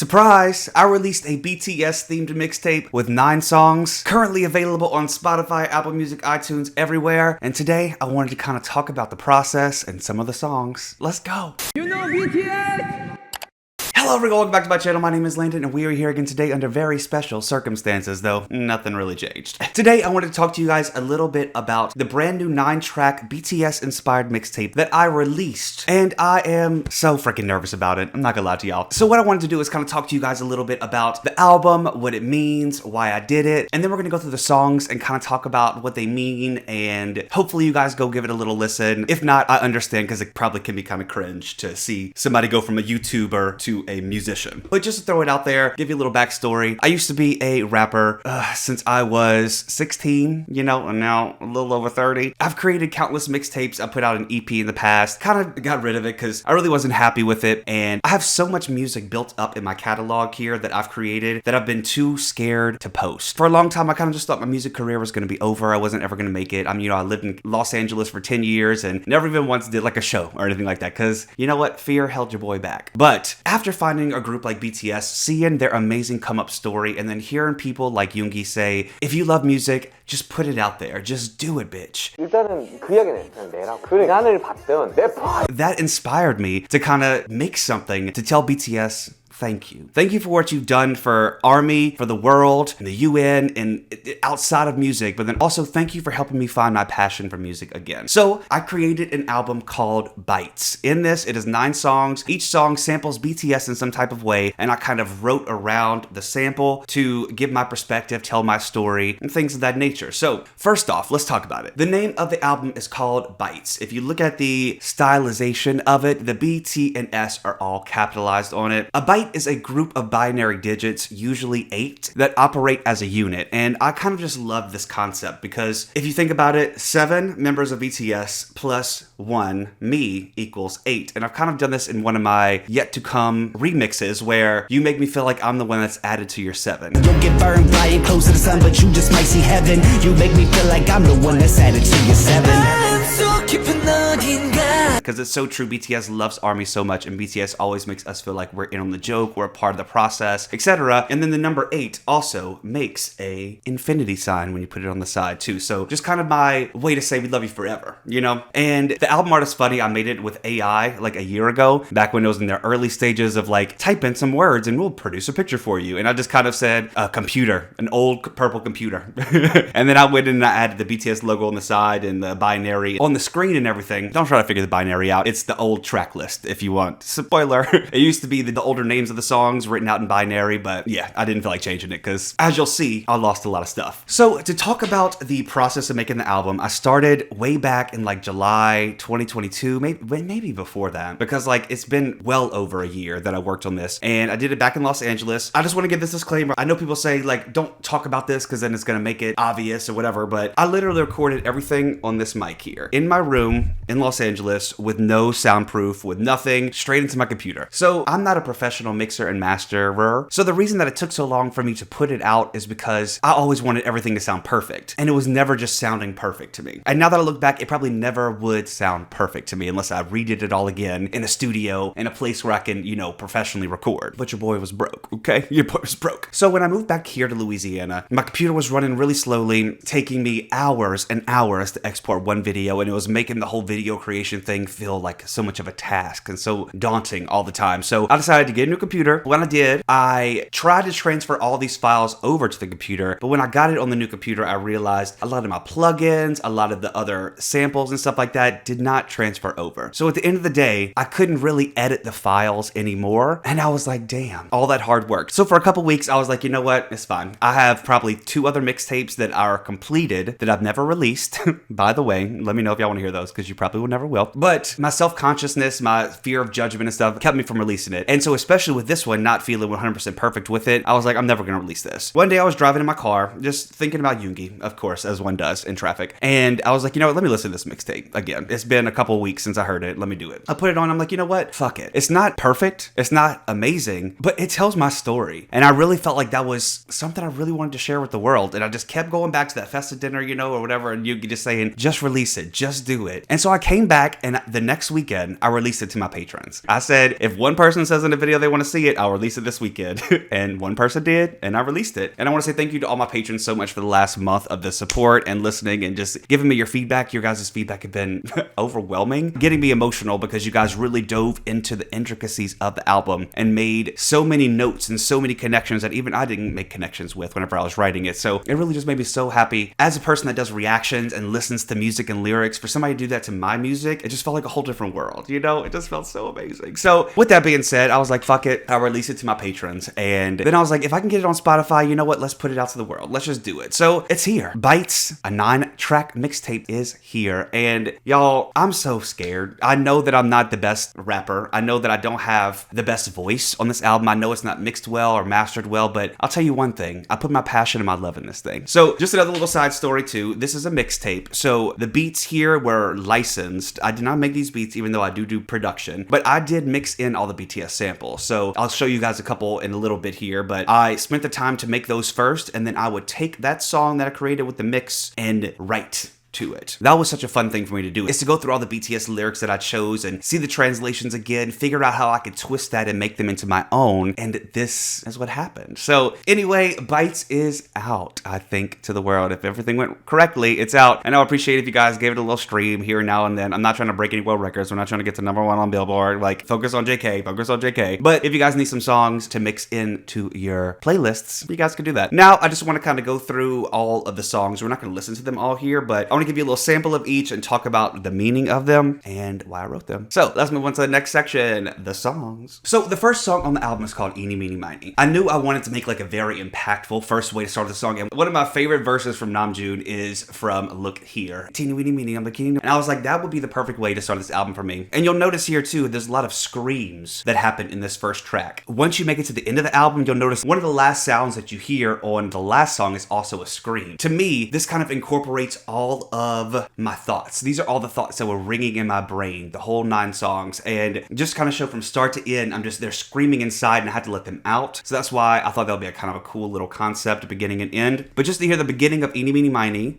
Surprise! I released a BTS themed mixtape with 9 songs, currently available on Spotify, Apple Music, iTunes, everywhere. And today I wanted to kind of talk about the process and some of the songs. Let's go! You know BTS! Hello everyone, welcome back to my channel. My name is Landon and we are here again today under very special circumstances, though nothing really changed. Today I wanted to talk to you guys a little bit about the brand new 9-track BTS inspired mixtape that I released. And I am so freaking nervous about it, I'm not gonna lie to y'all. So what I wanted to do is kind of talk to you guys a little bit about the album, what it means, why I did it, and then we're gonna go through the songs and kind of talk about what they mean, and hopefully you guys go give it a little listen. If not, I understand because it probably can be kind of cringe to see somebody go from a YouTuber to a musician. But just to throw it out there, give you a little backstory. I used to be a rapper since I was 16, you know, and now a little over 30. I've created countless mixtapes. I put out an EP in the past, kind of got rid of it because I really wasn't happy with it. And I have so much music built up in my catalog here that I've created that I've been too scared to post. For a long time, I kind of just thought my music career was going to be over. I wasn't ever going to make it. I lived in Los Angeles for 10 years and never even once did like a show or anything like that because you know what? Fear held your boy back. But after finding a group like BTS, seeing their amazing come-up story, and then hearing people like Yoongi say, if you love music, just put it out there. Just do it, bitch. 일단은 그 이야기는 그냥 내라고. 그 난을 받든 내파. That inspired me to kind of make something to tell BTS, thank you. Thank you for what you've done for ARMY, for the world, and the UN, and outside of music, but then also thank you for helping me find my passion for music again. So I created an album called ByTeS. In this, it is 9 songs. Each song samples BTS in some type of way, and I kind of wrote around the sample to give my perspective, tell my story, and things of that nature. So first off, let's talk about it. The name of the album is called ByTeS. If you look at the stylization of it, the B, T, and S are all capitalized on it. A byte is a group of binary digits, usually 8, that operate as a unit. And I kind of just love this concept because if you think about it, 7 members of BTS plus 1, me, equals 8. And I've kind of done this in one of my yet to come remixes where you make me feel like I'm the one that's added to your 7. Don't get burned flying close to the sun, but you just might see heaven. You make me feel like I'm the one that's added to your 7. Because it's so true, BTS loves ARMY so much, and BTS always makes us feel like we're in on the joke, we're a part of the process, etc. And then the number 8 also makes a infinity sign when you put it on the side too. So just kind of my way to say we love you forever, you know? And the album art is funny. I made it with AI like a year ago, back when it was in their early stages of like, type in some words and we'll produce a picture for you. And I just kind of said, a computer, an old purple computer. And then I went in and I added the BTS logo on the side and the binary on the screen and everything. Don't try to figure the binary out. It's the old track list if you want. Spoiler, it used to be the older names of the songs written out in binary, but yeah, I didn't feel like changing it because as you'll see, I lost a lot of stuff. So to talk about the process of making the album, I started way back in like July 2022, maybe before that, because like it's been well over a year that I worked on this and I did it back in Los Angeles. I just want to give this disclaimer. I know people say like, don't talk about this because then it's going to make it obvious or whatever, but I literally recorded everything on this mic here in my room in Los Angeles with no soundproof, with nothing, straight into my computer. So I'm not a professional mixer and masterer. So the reason that it took so long for me to put it out is because I always wanted everything to sound perfect. And it was never just sounding perfect to me. And now that I look back, it probably never would sound perfect to me unless I redid it all again in a studio, in a place where I can, you know, professionally record. But your boy was broke, okay? Your boy was broke. So when I moved back here to Louisiana, my computer was running really slowly, taking me hours and hours to export one video, and it was making the whole video creation thing feel like so much of a task and so daunting all the time. So I decided to get a new computer. When I did, I tried to transfer all these files over to the computer, but when I got it on the new computer, I realized a lot of my plugins, a lot of the other samples and stuff like that did not transfer over. So at the end of the day, I couldn't really edit the files anymore. And I was like, damn, all that hard work. So for a couple weeks, I was like, you know what? It's fine. I have probably 2 other mixtapes that are completed that I've never released. By the way, let me know if y'all want to hear those because you probably will never will. But my self-consciousness, my fear of judgment and stuff kept me from releasing it. And so especially with this one, not feeling 100% perfect with it, I was like, I'm never going to release this. One day I was driving in my car, just thinking about Yoongi, of course, as one does in traffic. And I was like, you know what, let me listen to this mixtape again. It's been a couple of weeks since I heard it. Let me do it. I put it on. I'm like, you know what? Fuck it. It's not perfect. It's not amazing, but it tells my story. And I really felt like that was something I really wanted to share with the world. And I just kept going back to that festive dinner, you know, or whatever. And Yoongi just saying, just release it. Just do it. And so I came back and the next weekend, I released it to my patrons. I said, if one person says in the video they want to see it, I'll release it this weekend. And one person did, and I released it. And I want to say thank you to all my patrons so much for the last month of the support and listening and just giving me your feedback. Your guys' feedback have been overwhelming, getting me emotional because you guys really dove into the intricacies of the album and made so many notes and so many connections that even I didn't make connections with whenever I was writing it. So it really just made me so happy. As a person that does reactions and listens to music and lyrics, for somebody to do that to my music, it just felt like a whole different world, you know? It just felt so amazing. So with that being said, I was like, fuck it, I'll release it to my patrons. And then I was like, if I can get it on Spotify, you know what? Let's put it out to the world. Let's just do it. So it's here. ByTeS, a 9-track mixtape, is here. And y'all, I'm so scared. I know that I'm not the best rapper. I know that I don't have the best voice on this album. I know it's not mixed well or mastered well, but I'll tell you one thing. I put my passion and my love in this thing. So just another little side story too. This is a mixtape. So the beats here were licensed. I did not make these beats, even though I do production, but I did mix in all the BTS samples. So I'll show you guys a couple in a little bit here, but I spent the time to make those first, and then I would take that song that I created with the mix and write to it. That was such a fun thing for me to do, is to go through all the BTS lyrics that I chose and see the translations again, figure out how I could twist that and make them into my own, and this is what happened. So anyway, ByTeS is out, I think, to the world. If everything went correctly, it's out, and I'll appreciate if you guys gave it a little stream here now and then. I'm not trying to break any world records. We're not trying to get to #1 on Billboard. Like, focus on JK, focus on JK. But if you guys need some songs to mix into your playlists, you guys can do that. Now, I just want to kind of go through all of the songs. We're not going to listen to them all here, but I want to give you a little sample of each and talk about the meaning of them and why I wrote them. So let's move on to the next section, the songs. So the first song on the album is called Eenie, Meenie, Miney. I knew I wanted to make like a very impactful first way to start the song, and one of my favorite verses from Namjoon is from Look Here. Teeny weeny meenie, I'm bikini. And I was like, that would be the perfect way to start this album for me. And you'll notice here too, there's a lot of screams that happen in this first track. Once you make it to the end of the album, you'll notice one of the last sounds that you hear on the last song is also a scream. To me, this kind of incorporates all of my thoughts. These are all the thoughts that were ringing in my brain, the whole 9 songs, and just kind of show from start to end, they're screaming inside and I had to let them out. So that's why I thought that would be a kind of a cool little concept, beginning and end. But just to hear the beginning of Eenie, Meenie, Miney.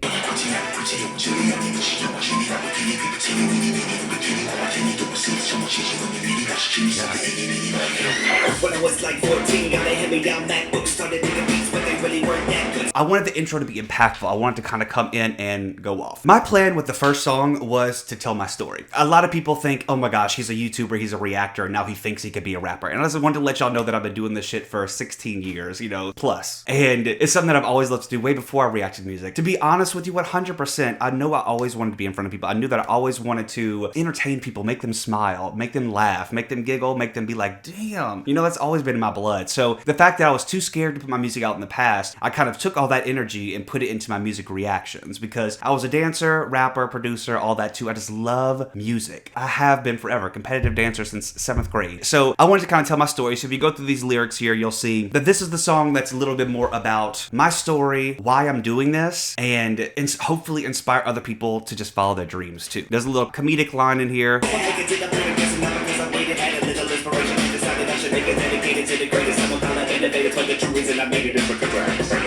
When I was like 14, got a hand-me-down MacBook, started making beats, but they really weren't that good. I wanted the intro to be impactful. I wanted to kind of come in and go off. My plan with the first song was to tell my story. A lot of people think, oh my gosh, he's a YouTuber, he's a reactor, and now he thinks he could be a rapper. And I just wanted to let y'all know that I've been doing this shit for 16 years, you know, plus. And it's something that I've always loved to do way before I reacted to music. To be honest with you, 100%, I know I always wanted to be in front of people. I knew that I always wanted to entertain people, make them smile, make them laugh, make them giggle, make them be like, damn. You know, that's always been in my blood. So the fact that I was too scared to put my music out in the past, I kind of took all that energy and put it into my music reactions, because I was a dancer, rapper, producer, all that too. I just love music. I have been forever, competitive dancer since 7th grade. So I wanted to kind of tell my story. So if you go through these lyrics here, you'll see that this is the song that's a little bit more about my story, why I'm doing this, and hopefully inspire other people to just follow their dreams too. There's a little comedic line in here.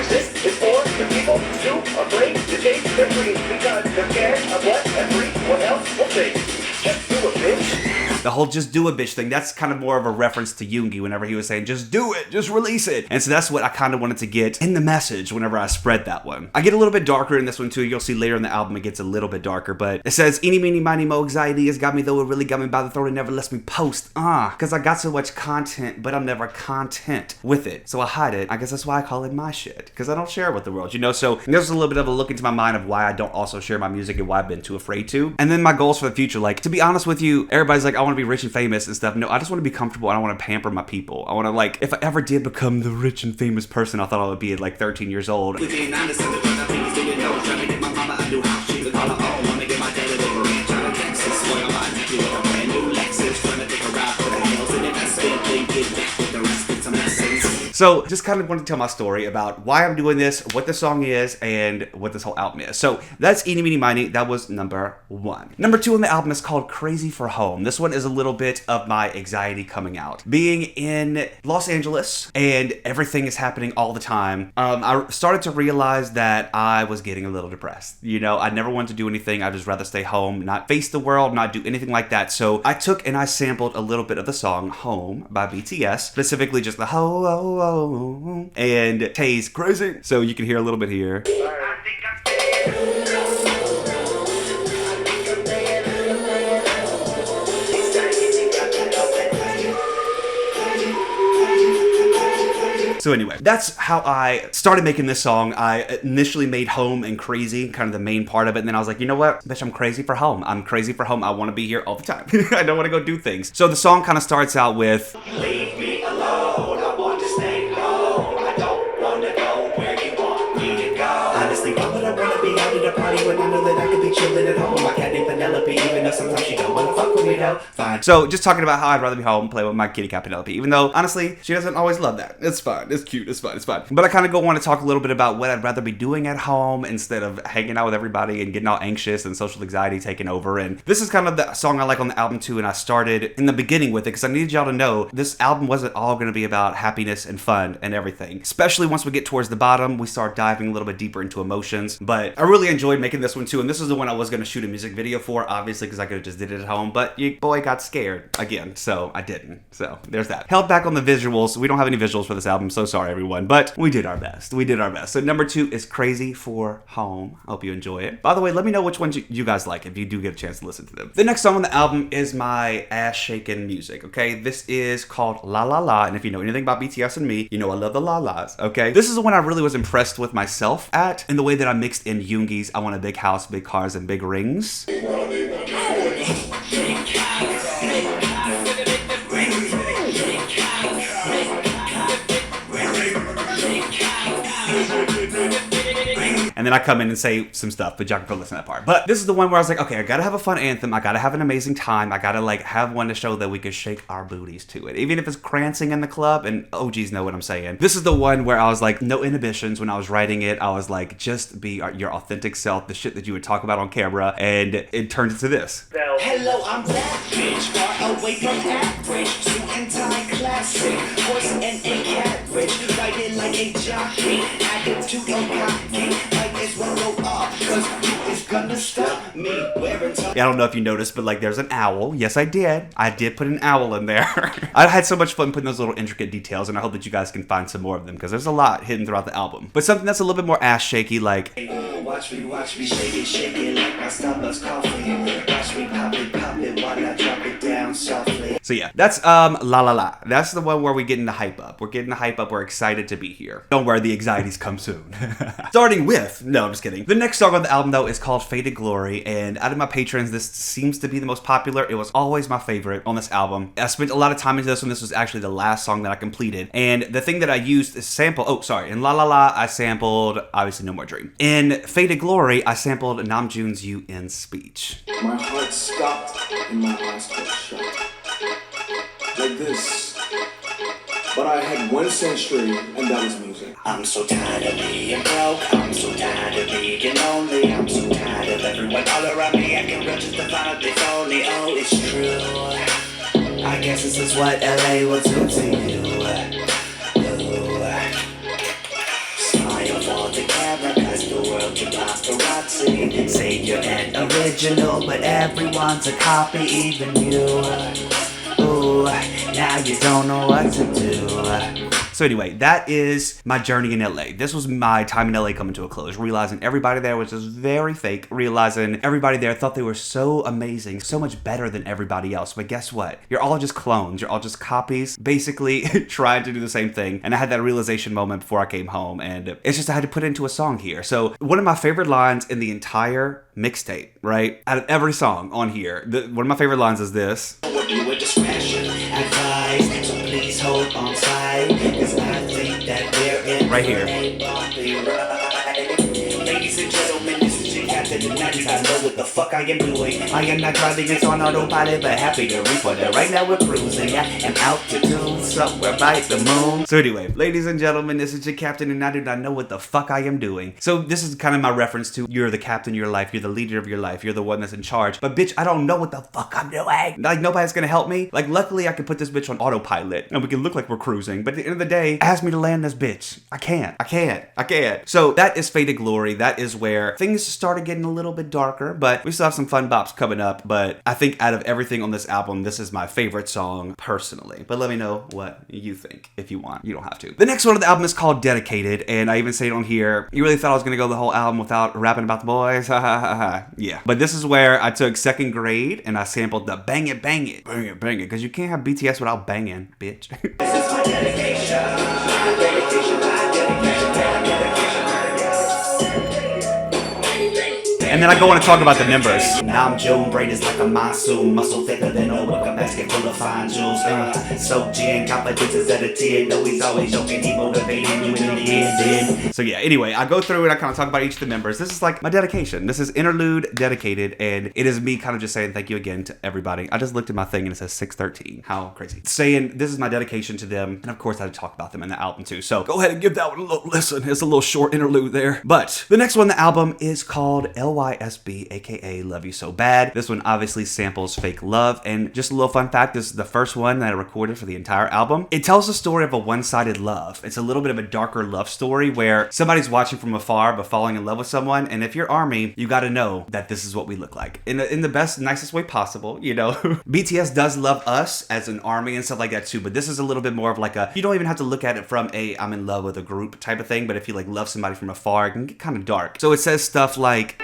This is for the people who are afraid to chase their dreams because they're scared of what everyone else will think. Just do it, bitch. The whole just do it bitch thing, that's kind of more of a reference to Yoongi whenever he was saying, just do it, just release it. And so that's what I kind of wanted to get in the message whenever I spread that one. I get a little bit darker in this one too. You'll see later in the album it gets a little bit darker, but it says, eenie, meenie, miny, mo, anxiety has got me though, it really got me by the throat, it never lets me post. Cause I got so much content, but I'm never content with it. So I hide it. I guess that's why I call it my shit, because I don't share it with the world, you know? So there's a little bit of a look into my mind of why I don't also share my music and why I've been too afraid to. And then my goals for the future, like, to be honest with you, everybody's like, I want to be rich and famous and stuff. No, I just want to be comfortable and I want to pamper my people. I want to, like, if I ever did become the rich and famous person I thought I would be at like 13 years old. So just kind of want to tell my story about why I'm doing this, what the song is, and what this whole album is. So that's Eenie, Meenie, Miney. That was number 1. Number 2 on the album is called Crazy for Home. This one is a little bit of my anxiety coming out. Being in Los Angeles and everything is happening all the time, I started to realize that I was getting a little depressed. You know, I never wanted to do anything. I'd just rather stay home, not face the world, not do anything like that. So I took and I sampled a little bit of the song Home by BTS, specifically just the ho, ho, ho, and Tay's Crazy. So you can hear a little bit here. So anyway, that's how I started making this song. I initially made Home and Crazy kind of the main part of it, and then I was like, you know what, bitch, I'm crazy for home. I'm crazy for home. I want to be here all the time. I don't want to go do things. So the song kind of starts out with, Leave me alone, I want to stay home. I don't want to go where you want me to go. Honestly, why would I want to be out at a party when I know that I could be chilling at home with my cat named Penelope, even though sometimes she don't want to fuck with me though. Fine. so just talking about how I'd rather be home, play with my kitty cat Penelope, even though honestly, she doesn't always love that. It's fine. It's cute. It's fine. It's fine. But I kind of want to talk a little bit about what I'd rather be doing at home instead of hanging out with everybody and getting all anxious and social anxiety taking over. And this is kind of the song I like on the album too. And I started in the beginning with it because I needed y'all to know this album wasn't all going to be about happiness and fun and everything. Especially once we get towards the bottom, we start diving a little bit deeper into emotions. But I really enjoyed making this one too. And this is the one I was going to shoot a music video for, obviously, because I could have just did it at home. But your boy got scared again, so I didn't. So there's that. Held back on the visuals. We don't have any visuals for this album, so sorry everyone. But we did our best. We did our best. So number 2 is Crazy for Home. I hope you enjoy it. By the way, let me know which ones you guys like if you do get a chance to listen to them. The next song on the album is my ass shaking music, okay? This is called La La La, and if you know anything about BTS and me, you know I love the La Las, okay? This is the one I really was impressed with myself at, in the way that I mixed in Yoongi's I Want a Big House, Big Cars, and Big Rings. And then I come in and say some stuff, but y'all can go listen to that part. But this is the one where I was like, okay, I gotta have a fun anthem. I gotta have an amazing time. I gotta like have one to show that we could shake our booties to it. Even if it's prancing in the club, and OGs know what I'm saying. This is the one where I was like, no inhibitions when I was writing it. I was like, just be your authentic self, the shit that you would talk about on camera. And it turned into this. Hello, I'm that bitch, far away from average. Suit and tie classic, horse and a carriage. Riding like a jockey, attitude on cocky. Like it's one go off, cause you is gonna stop me wearing time. Yeah, I don't know if you noticed, but like there's an owl. Yes, I did. I did put an owl in there. I had so much fun putting those little intricate details, and I hope that you guys can find some more of them because there's a lot hidden throughout the album. But something that's a little bit more ass shaky, like Watch me, shake it like my Starbucks coffee. Watch me pop it while I drop it down softly. So yeah, that's La La La. That's the one where we get in the hype up. We're getting the hype up. We're excited to be here. Don't worry, the anxieties come soon. Starting with, no, I'm just kidding. The next song on the album though is called Faded Glory, and out of my patrons, this seems to be the most popular. It was always my favorite on this album. I spent a lot of time into this one. This was actually the last song that I completed, and the thing that I used is sample. Oh, sorry. In La La La, I sampled obviously No More Dream. In Faded Glory, I sampled Namjoon's UN speech. My heart stopped and my eyes got shut. Like this. But I had one cent straight, and that was music. I'm so tired of being broke. I'm so tired of being lonely. I'm so tired of everyone all around me. I can register the vibe if only. Oh, it's true. I guess this is what LA will do to you. Smile for the camera, cause the world can paparazzi. Say you're an original, but everyone's a copy, even you. Ooh, now you don't know what to do. So anyway, that is my journey in LA. This was my time in LA coming to a close, realizing everybody there was just very fake, realizing everybody there thought they were so amazing, so much better than everybody else. But guess what? You're all just clones. You're all just copies, basically trying to do the same thing. And I had that realization moment before I came home, and it's just I had to put it into a song here. So one of my favorite lines in the entire mixtape, right? Out of every song on here, one of my favorite lines is this. You with discretion, advice, so please hold on tight, cause I think that we're in Right here. Ladies and gentlemen, this is your captain captain and I do not know what the fuck I am doing. I am not driving, it's on autopilot, but happy to report that right now we're cruising. Yeah, and altitude somewhere by the moon. So anyway, ladies and gentlemen, this is your captain and I do not know what the fuck I am doing. So this is kind of my reference to you're the captain of your life, you're the leader of your life, you're the one that's in charge. But bitch, I don't know what the fuck I'm doing. Like nobody's gonna help me. Like luckily I can put this bitch on autopilot and we can look like we're cruising. But at the end of the day, ask me to land this bitch. I can't. So that is Faded Glory. That is where things started getting a little bit darker, but we still have some fun bops coming up. But I think out of everything on this album, this is my favorite song personally. But let me know what you think if you want. You don't have to. The next one of the album is called Dedicated, and I even say it on here. You really thought I was gonna go the whole album without rapping about the boys? Yeah. But this is where I took Second Grade and I sampled the bang it, bang it, bang it, bang it, because you can't have BTS without banging, bitch. This is my dedication. My dedication, my dedication, my dedication. And then I go on to talk about the members. Now I'm Joe, braid is like a monsoon, muscle thicker than a wicker basket full of fine jewels. So G confidence is at a 10, though he's always joking, he motivating you in the end. So yeah, anyway, I go through and I kind of talk about each of the members. This is like my dedication. This is interlude dedicated, and it is me kind of just saying thank you again to everybody. I just looked at my thing and it says 613. How crazy. Saying this is my dedication to them, and of course I talk about them in the album too. So go ahead and give that one a little listen. It's a little short interlude there. But the next one, the album is called lysb, aka Love You So Bad. This one obviously samples Fake Love, and just a little fun fact, this is the first one that I recorded for the entire album. It tells the story of a one-sided love. It's a little bit of a darker love story where somebody's watching from afar but falling in love with someone, and if you're ARMY, you gotta know that this is what we look like. In the best, nicest way possible, you know? BTS does love us as an ARMY and stuff like that too, but this is a little bit more of like a, you don't even have to look at it from a I'm in love with a group type of thing, but if you like love somebody from afar, it can get kind of dark. So it says stuff like,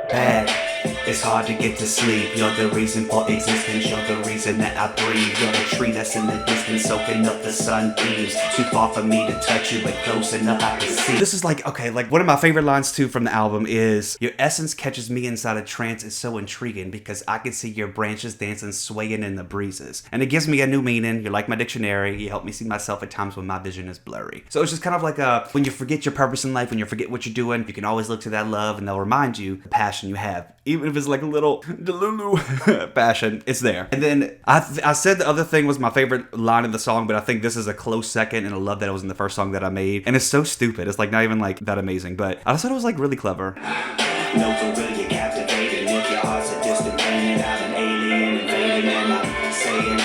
Bad. It's hard to get to sleep. You're the reason for existence. You're the reason that I breathe. You're the tree that's in the distance, soaking up the sunbeams. Too far for me to touch you, but close enough I can see. This is like, okay, like one of my favorite lines too from the album is, your essence catches me inside a trance. It's so intriguing because I can see your branches dancing, swaying in the breezes. And it gives me a new meaning. You're like my dictionary. You help me see myself at times when my vision is blurry. So it's just kind of like when you forget your purpose in life, when you forget what you're doing, you can always look to that love and they'll remind you the passion you have. Even if it's like a little delulu passion, it's there. And then I said the other thing was my favorite line of the song, but I think this is a close second, and I love that it was in the first song that I made. And it's so stupid. It's like not even like that amazing, but I just thought it was like really clever. No, for real, you're captivating. If your heart's a distant planet, I'm an alien invading, and I'm saying,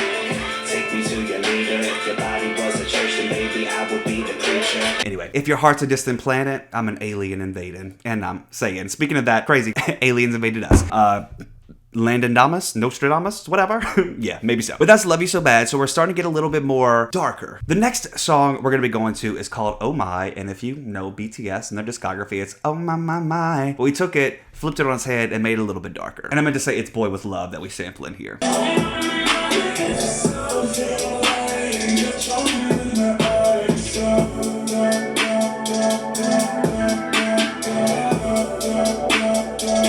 take me to your leader. If your body was a church, then maybe I would be the preacher. Anyway, if your heart's a distant planet, I'm an alien invading. And I'm saying, speaking of that, crazy, aliens invaded us. Landon Damas, Nostradamus, whatever. Yeah, maybe so. But that's Love You So Bad, so we're starting to get a little bit more darker. The next song we're going to be going to is called Oh My, and if you know BTS and their discography, it's Oh My My My. But we took it, flipped it on its head, and made it a little bit darker. And I meant to say it's Boy With Love that we sample in here.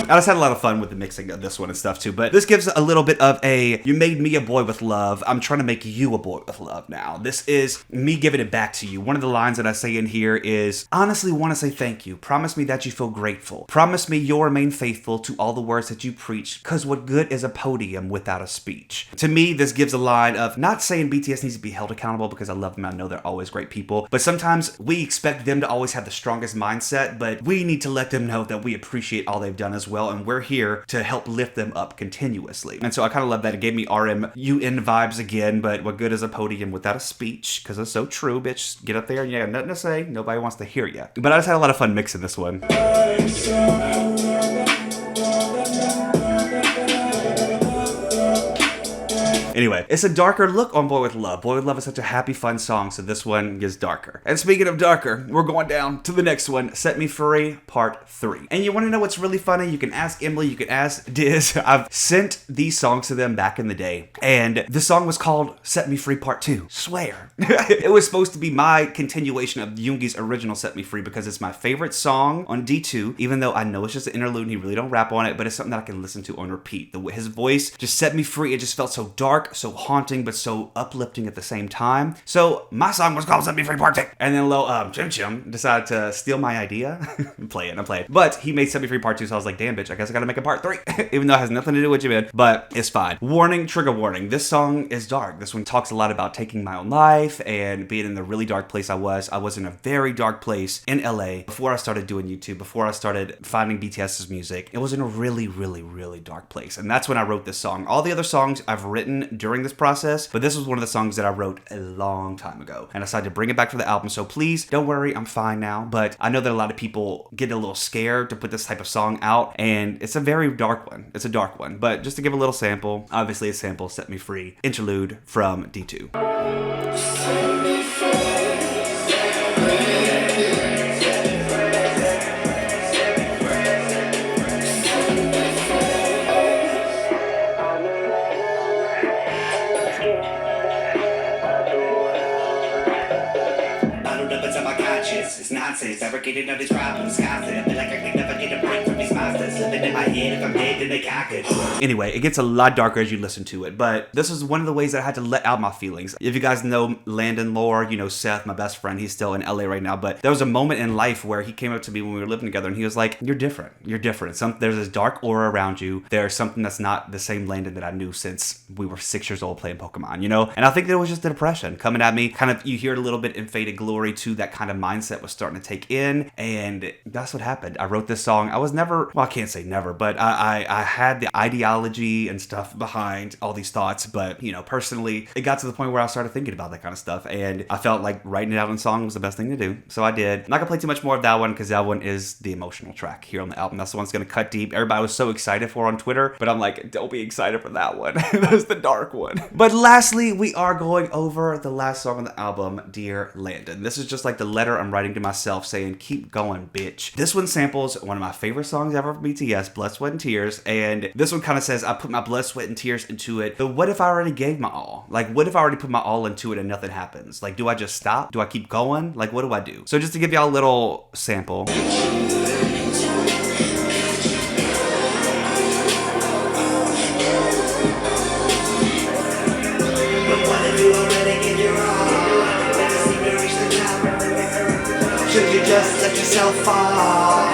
I just had a lot of fun with the mixing of this one and stuff too, but this gives a little bit of a, you made me a boy with love, I'm trying to make you a boy with love now. This is me giving it back to you. One of the lines that I say in here is, honestly want to say thank you. Promise me that you feel grateful. Promise me you'll remain faithful to all the words that you preach, cause what good is a podium without a speech? To me, this gives a line of not saying BTS needs to be held accountable because I love them, I know they're always great people, but sometimes we expect them to always have the strongest mindset, but we need to let them know that we appreciate all they've done as well, and we're here to help lift them up continuously. And so I kind of love that. It gave me RM UN vibes again, but what good is a podium without a speech? Because it's so true, bitch. Get up there and you got nothing to say. Nobody wants to hear you. But I just had a lot of fun mixing this one. Anyway, it's a darker look on Boy With Love. Boy With Love is such a happy, fun song, so this one is darker. And speaking of darker, we're going down to the next one, Set Me Free, Part 3. And you want to know what's really funny? You can ask Emily, you can ask Diz. I've sent these songs to them back in the day, and the song was called Set Me Free, Part 2. Swear. It was supposed to be my continuation of Yoongi's original Set Me Free because it's my favorite song on D2, even though I know it's just an interlude and he really don't rap on it, but it's something that I can listen to on repeat. His voice just set me free. It just felt so dark. dark, so haunting, but so uplifting at the same time. So my song was called Set Me Free Part 2. And then Lil Chim Chim decided to steal my idea. I'm playing. But he made Set Me Free Part 2, so I was like, damn bitch, I guess I gotta make a Part 3. Even though it has nothing to do with you, man. But it's fine. Warning, trigger warning. This song is dark. This one talks a lot about taking my own life and being in the really dark place I was. I was in a very dark place in LA before I started doing YouTube, before I started finding BTS's music. It was in a really, really, really dark place. And that's when I wrote this song. All the other songs I've written during this process, but this was one of the songs that I wrote a long time ago. And I decided to bring it back for the album. So please don't worry, I'm fine now. But I know that a lot of people get a little scared to put this type of song out. And it's a very dark one. It's a dark one. But just to give a little sample, obviously a sample, Set Me Free, interlude from D2. It's nonsense, fabricated all these problems, constant. I feel like I can never get a break from these monsters living in my head. If I'm dead, then they conquered. Anyway, it gets a lot darker as you listen to it, but this is one of the ways that I had to let out my feelings. If you guys know Landon lore, you know Seth, my best friend, he's still in LA right now, but there was a moment in life where he came up to me when we were living together and he was like, you're different. You're different. There's this dark aura around you. There's something that's not the same Landon that I knew since we were 6 years old playing Pokemon, you know? And I think there was just the depression coming at me. Kind of, you hear it a little bit in Faded Glory too, that kind of mindset was starting to take in, and that's what happened. I wrote this song. I was never, well, I can't say never, but I had the ideology and stuff behind all these thoughts, but you know, personally, it got to the point where I started thinking about that kind of stuff, and I felt like writing it out in song was the best thing to do, so I did. I'm not gonna play too much more of that one, because that one is the emotional track here on the album. That's the one that's gonna cut deep. Everybody was so excited for on Twitter, but I'm like, don't be excited for that one. That's the dark one. But lastly, we are going over the last song on the album, Dear Landon. This is just like the letter I'm writing to myself saying, keep going, bitch. This one samples one of my favorite songs ever from BTS, Blood, Sweat, and Tears, and this one kind of says, I put my blood, sweat, and tears into it, but what if I already gave my all? Like, what if I already put my all into it and nothing happens? Like, do I just stop? Do I keep going? Like, what do I do? So just to give y'all a little sample. Should you just let yourself fall?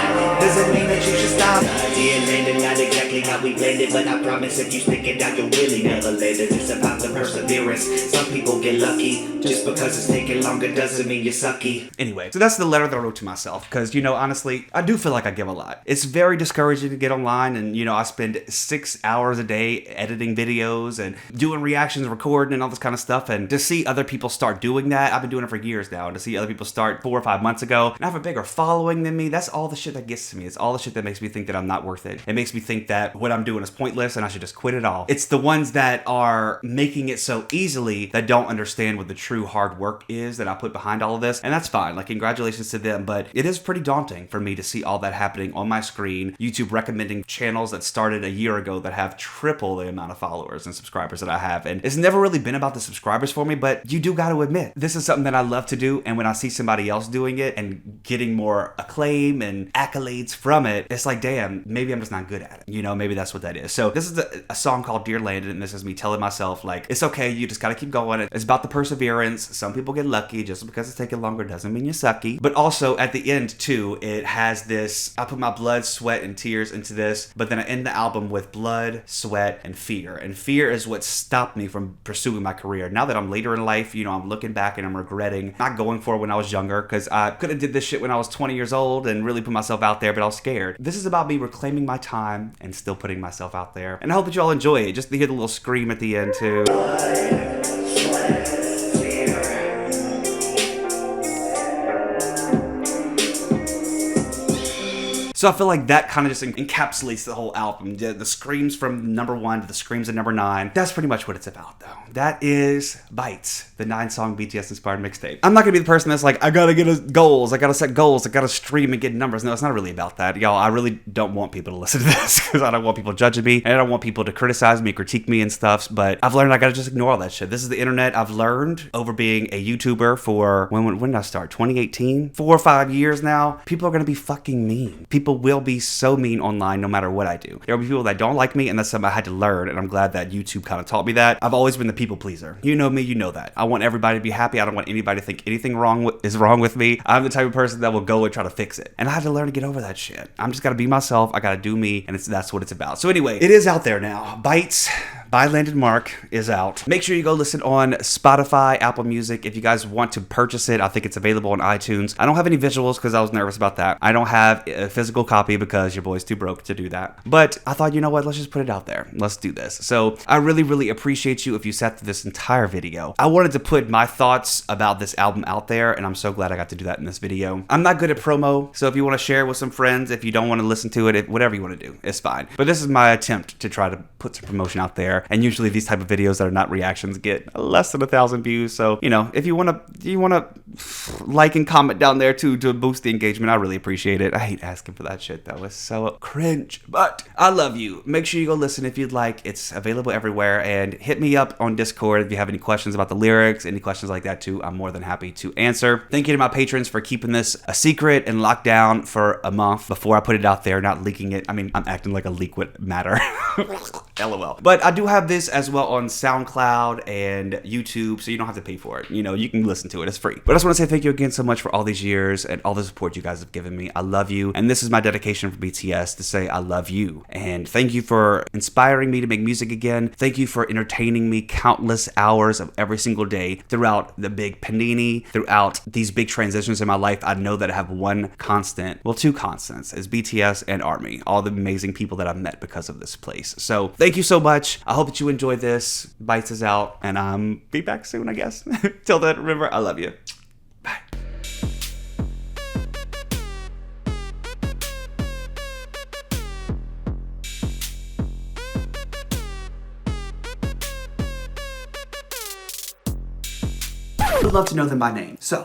Doesn't mean that you should stop. Dear Landon, not exactly how we blended, but I promise if you stick it out, you'll really never land it. It's about the perseverance. Some people get lucky. Just because it's taking longer doesn't mean you're sucky. Anyway, so that's the letter that I wrote to myself, because, you know, honestly, I do feel like I give a lot. It's very discouraging to get online, and, you know, I spend 6 hours a day editing videos and doing reactions, recording, and all this kind of stuff, and to see other people start doing that, I've been doing it for years now, and to see other people start 4 or 5 months ago, and have a bigger following than me, that's all the shit that gets to me. It's all the shit that makes me think that I'm not worth it. It makes me think that what I'm doing is pointless and I should just quit it all. It's the ones that are making it so easily that don't understand what the true hard work is that I put behind all of this, and that's fine. Like, congratulations to them, but it is pretty daunting for me to see all that happening on my screen. YouTube recommending channels that started a year ago that have triple the amount of followers and subscribers that I have, and it's never really been about the subscribers for me, but you do got to admit, this is something that I love to do, and when I see somebody else doing it and getting more acclaim and accolades from it, it's like, damn, maybe I'm just not good at it. You know, maybe that's what that is. So this is a song called Dear Landon, and this is me telling myself, like, it's okay, you just gotta keep going. It's about the perseverance. Some people get lucky. Just because it's taking longer doesn't mean you're sucky. But also at the end too, it has this, I put my blood, sweat, and tears into this, but then I end the album with blood, sweat, and fear. And fear is what stopped me from pursuing my career. Now that I'm later in life, you know, I'm looking back and I'm regretting not going for it when I was younger, because I could have did this shit when I was 20 years old and really put myself out there, but I was scared. This is about me reclaiming my time and still putting myself out there. And I hope that you all enjoy it. Just to hear the little scream at the end too. So I feel like that kind of just encapsulates the whole album. The screams from number 1 to the screams at number 9. That's pretty much what it's about, though. That is ByTeS, the 9-song BTS-inspired mixtape. I'm not going to be the person that's like, I gotta get goals, I gotta set goals, I gotta stream and get numbers. No, it's not really about that. Y'all, I really don't want people to listen to this, because I don't want people judging me, and I don't want people to criticize me, critique me and stuff, but I've learned I gotta just ignore all that shit. This is the internet. I've learned over being a YouTuber for, when did I start? 2018? 4 or 5 years now. People are gonna be fucking mean. People people will be so mean online no matter what I do. There will be people that don't like me, and that's something I had to learn, and I'm glad that YouTube kind of taught me that. I've always been the people pleaser. You know me, you know that. I want everybody to be happy. I don't want anybody to think anything is wrong with me. I'm the type of person that will go and try to fix it. And I had to learn to get over that shit. I'm just gotta be myself. I gotta do me, and that's what it's about. So anyway, it is out there now. ByTeS by Landon is out. Make sure you go listen on Spotify, Apple Music. If you guys want to purchase it, I think it's available on iTunes. I don't have any visuals because I was nervous about that. I don't have a physical copy because your boy's too broke to do that. But I thought, you know what? Let's just put it out there. Let's do this. So I really, really appreciate you if you sat through this entire video. I wanted to put my thoughts about this album out there, and I'm so glad I got to do that in this video. I'm not good at promo, so if you want to share it with some friends, if you don't want to listen to it, whatever you want to do, it's fine. But this is my attempt to try to put some promotion out there. And usually these type of videos that are not reactions get less than 1,000 views. So, you know, if you want to like and comment down there too to boost the engagement, I really appreciate it. I hate asking for that shit though. It's so cringe, but I love you. Make sure you go listen if you'd like. It's available everywhere, and hit me up on Discord if you have any questions about the lyrics, any questions like that too. I'm more than happy to answer. Thank you to my patrons for keeping this a secret and locked down for a month before I put it out there, not leaking it. I mean, I'm acting like a leak would matter. LOL. But I do have this as well on SoundCloud and YouTube, so you don't have to pay for it. You know, you can listen to it. It's free. But I just want to say thank you again so much for all these years and all the support you guys have given me. I love you. And this is my dedication for BTS to say I love you. And thank you for inspiring me to make music again. Thank you for entertaining me countless hours of every single day throughout the big panini, throughout these big transitions in my life. I know that I have one constant, well, two constants, is BTS and ARMY, all the amazing people that I've met because of this place. So thank you so much. I hope that you enjoyed this. ByTeS is out, and be back soon, I guess. Till then, remember, I love you. Bye. I would love to know them by name. So,